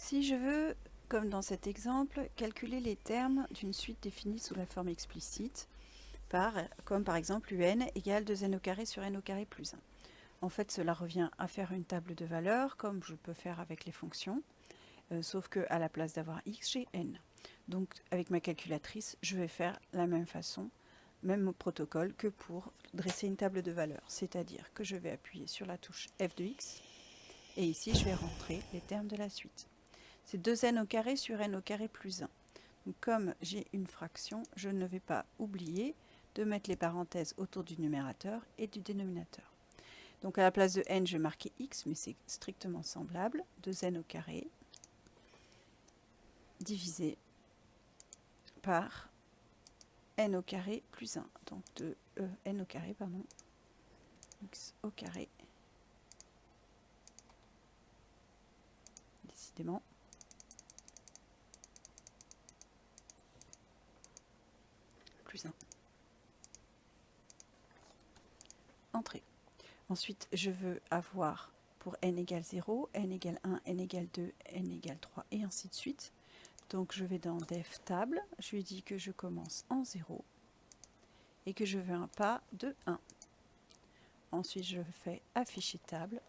Si je veux, comme dans cet exemple, calculer les termes d'une suite définie sous la forme explicite, comme par exemple un égale 2n au carré sur n au carré plus 1. En fait, cela revient à faire une table de valeurs, comme je peux faire avec les fonctions, sauf qu'à la place d'avoir x, j'ai n. Donc, avec ma calculatrice, je vais faire la même façon, même protocole que pour dresser une table de valeurs. C'est-à-dire que je vais appuyer sur la touche F de x, et ici, je vais rentrer les termes de la suite. C'est 2n au carré sur n au carré plus 1. Donc, comme j'ai une fraction, je ne vais pas oublier de mettre les parenthèses autour du numérateur et du dénominateur. Donc à la place de n, je vais marquer x, mais c'est strictement semblable. 2n au carré divisé par n au carré plus 1. Donc n au carré, pardon, x au carré. Décidément. Plus 1. Entrée. Ensuite, je veux avoir pour n égale 0, n égale 1, n égale 2, n égale 3, et ainsi de suite. Donc je vais dans def table, je lui dis que je commence en 0 et que je veux un pas de 1. Ensuite, je fais afficher table,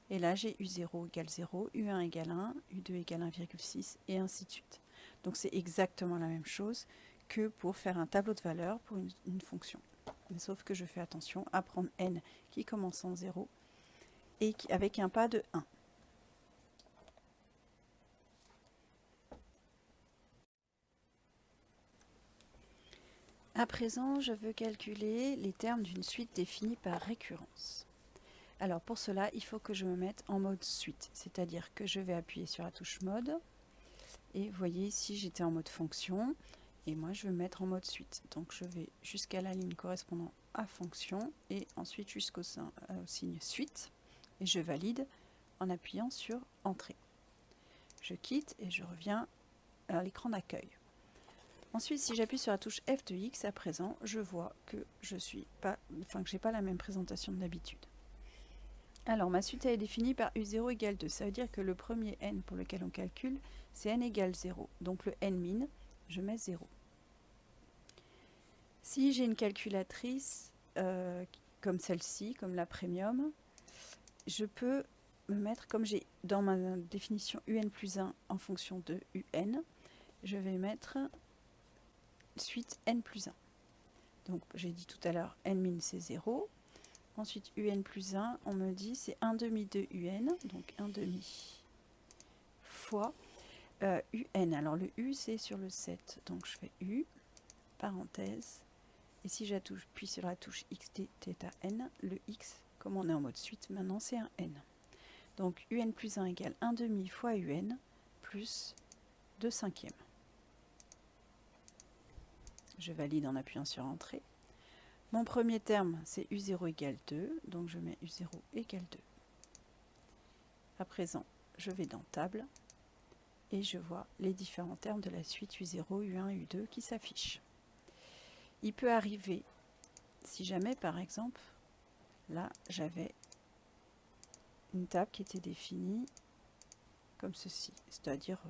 et là j'ai U0 égale 0, U1 égale 1, U2 égale 1,6, et ainsi de suite. Donc c'est exactement la même chose que pour faire un tableau de valeurs pour une fonction. Mais sauf que je fais attention à prendre n qui commence en 0 et avec un pas de 1. À présent, je veux calculer les termes d'une suite définie par récurrence. Alors pour cela, il faut que je me mette en mode suite, c'est-à-dire que je vais appuyer sur la touche mode, et vous voyez ici j'étais en mode fonction, et moi je vais me mettre en mode suite. Donc je vais jusqu'à la ligne correspondant à fonction, et ensuite jusqu'au signe suite, et je valide en appuyant sur entrée. Je quitte et je reviens à l'écran d'accueil. Ensuite, si j'appuie sur la touche F de X, à présent, je vois que je n'ai pas la même présentation de d'habitude. Alors, ma suite est définie par U0 égale 2. Ça veut dire que le premier n pour lequel on calcule, c'est n égale 0. Donc le n min, je mets 0. Si j'ai une calculatrice comme celle-ci, comme la premium, je peux me mettre, comme j'ai dans ma définition un plus 1 en fonction de un, je vais mettre suite n plus 1. Donc j'ai dit tout à l'heure n min c'est 0. Ensuite un plus 1, on me dit c'est 1 demi de un, donc 1 demi fois un. Alors le u c'est sur le 7, donc je fais u, parenthèse, et si j'appuie sur la touche xt θ n, le x, comme on est en mode suite, maintenant c'est un n. Donc un plus 1 égale 1 demi fois un plus 2 cinquièmes. Je valide en appuyant sur entrée. Mon premier terme, c'est U0 égale 2, donc je mets U0 égale 2. À présent, je vais dans table, et je vois les différents termes de la suite U0, U1, U2 qui s'affichent. Il peut arriver, si jamais par exemple, là j'avais une table qui était définie comme ceci, c'est-à-dire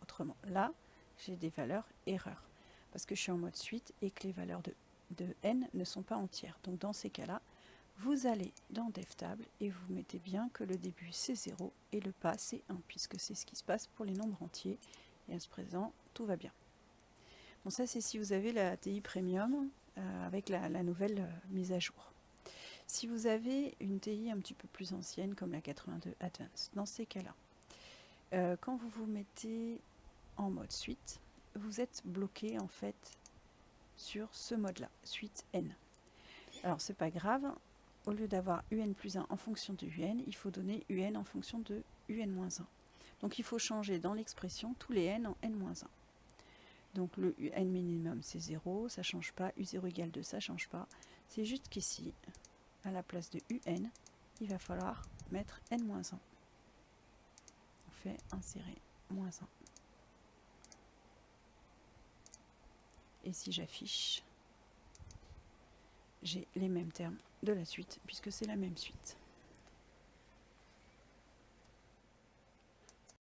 autrement. Là, j'ai des valeurs erreurs, parce que je suis en mode suite et que les valeurs de n ne sont pas entières. Donc dans ces cas-là, vous allez dans DevTable et vous mettez bien que le début c'est 0 et le pas c'est 1, puisque c'est ce qui se passe pour les nombres entiers. Et à ce présent, tout va bien. Bon, ça c'est si vous avez la TI Premium avec la nouvelle mise à jour. Si vous avez une TI un petit peu plus ancienne comme la 82 Advanced, dans ces cas-là, quand vous vous mettez en mode suite, vous êtes bloqué en fait sur ce mode-là, suite n. Alors c'est pas grave, au lieu d'avoir un plus 1 en fonction de un, il faut donner un en fonction de un-1. Donc il faut changer dans l'expression tous les n en n-1. Donc le n minimum c'est 0, ça change pas, u0 égale 2, ça change pas. C'est juste qu'ici, à la place de un, il va falloir mettre n-1. On fait insérer moins 1. Et si j'affiche, j'ai les mêmes termes de la suite, puisque c'est la même suite.